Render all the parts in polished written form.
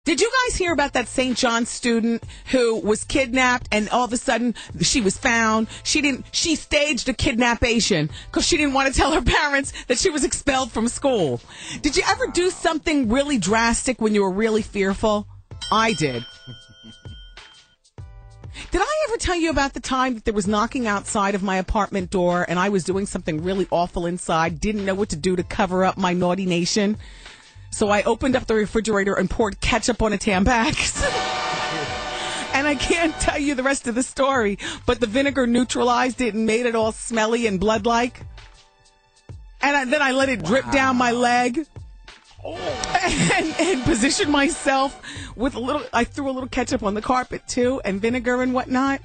Did you guys hear about that St. John student who was kidnapped and all of a sudden she was found? She staged a kidnappation because she didn't want to tell her parents that she was expelled from school. Did you ever do something really drastic when you were really fearful? I did. Did I ever tell you about the time that there was knocking outside of my apartment door and I was doing something really awful inside, didn't know what to do to cover up my naughty nation? So I opened up the refrigerator and poured ketchup on a Tampax. And I can't tell you the rest of the story, but the vinegar neutralized it and made it all smelly and blood-like. And then I let it drip down my leg. And positioned myself with I threw a little ketchup on the carpet too, and vinegar and whatnot.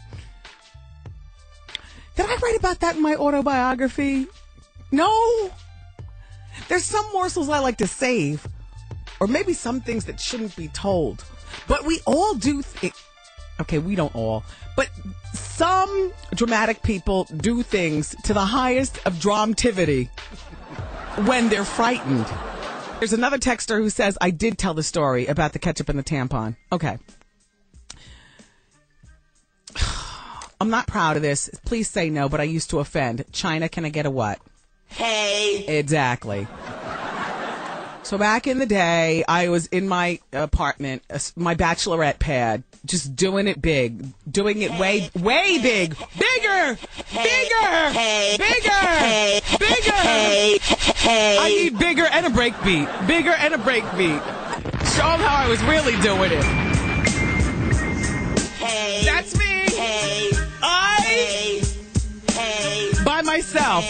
Did I write about that in my autobiography? No. There's some morsels I like to save, or maybe some things that shouldn't be told. But we all do. Okay, we don't all, but some dramatic people do things to the highest of dramativity when they're frightened. There's another texter who says, I did tell the story about the ketchup and the tampon. Okay. I'm not proud of this. Please say no, but I used to offend. China, can I get a what? Hey. Exactly. So back in the day, I was in my apartment, my bachelorette pad, just doing it big, doing it way big, bigger, bigger. I need bigger and a break beat, Show them how I was really doing it. Hey. That's me. Hey. By myself.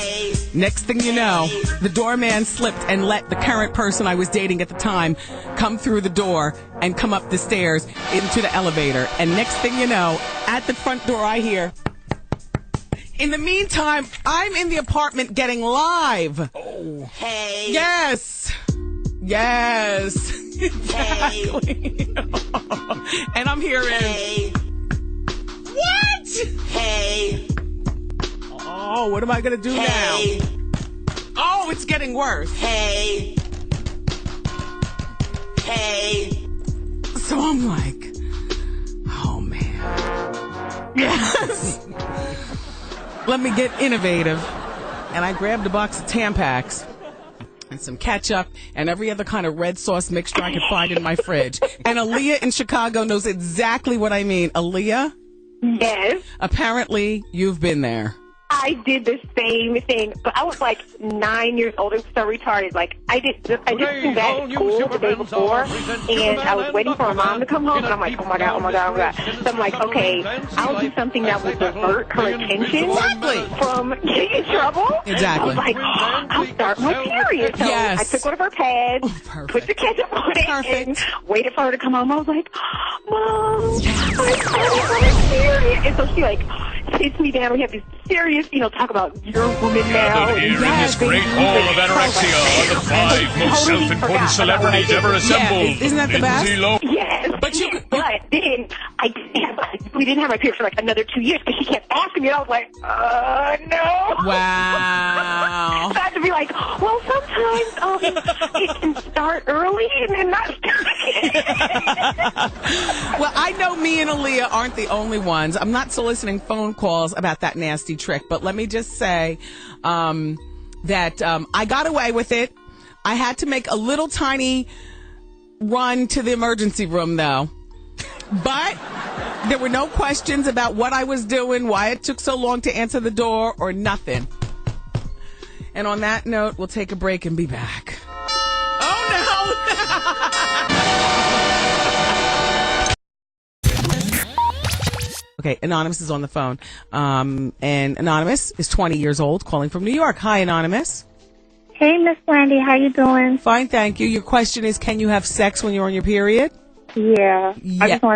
Next thing you know, the doorman slipped and let the current person I was dating at the time come through the door and come up the stairs into the elevator. And next thing you know, at the front door I hear. In the meantime, I'm in the apartment getting live. Oh. Hey. Yes. Exactly. And I'm hearing. Hey. What? Hey. Oh, what am I going to do now? Oh, it's getting worse. Hey. So I'm like, oh, man. Yes. Let me get innovative. And I grabbed a box of Tampax and some ketchup and every other kind of red sauce mixture I could find in my fridge. And Aaliyah in Chicago knows exactly what I mean. Aaliyah? Yes. Apparently, you've been there. I did the same thing, but I was like 9 years old and so retarded. Like I just came back to school the day before, and I was waiting for my mom to come home, and I'm like, oh my god. So I'm like, okay, I'll do something that will divert her attention from getting in trouble. Exactly. I was like, I'll start my period. So Yes. I took one of her pads, put the ketchup on it, and waited for her to come home. I was like, Mom, I started my period, and so she like sits me down. We have this serious, talk about your woman now. Gathered here in this great hall of anorexia are the 5 most self-important celebrities ever assembled. Yeah, isn't that the best? Yes, but then we didn't have my period for like another 2 years because she kept asking me. And I was like, no. Wow. So I had to be like, well, sometimes it can start early and then not start again. Well, I know me and Aaliyah aren't the only ones. I'm not soliciting phone calls about that nasty trick, but let me just say that I got away with it. I had to make a little tiny run to the emergency room, though. But there were no questions about what I was doing, why it took so long to answer the door, or nothing. And on that note, we'll take a break and be back. Oh, no! Okay, Anonymous is on the phone. And Anonymous is 20 years old, calling from New York. Hi, Anonymous. Hey, Miss Wendy, how you doing? Fine, thank you. Your question is, can you have sex when you're on your period? Yeah. I just want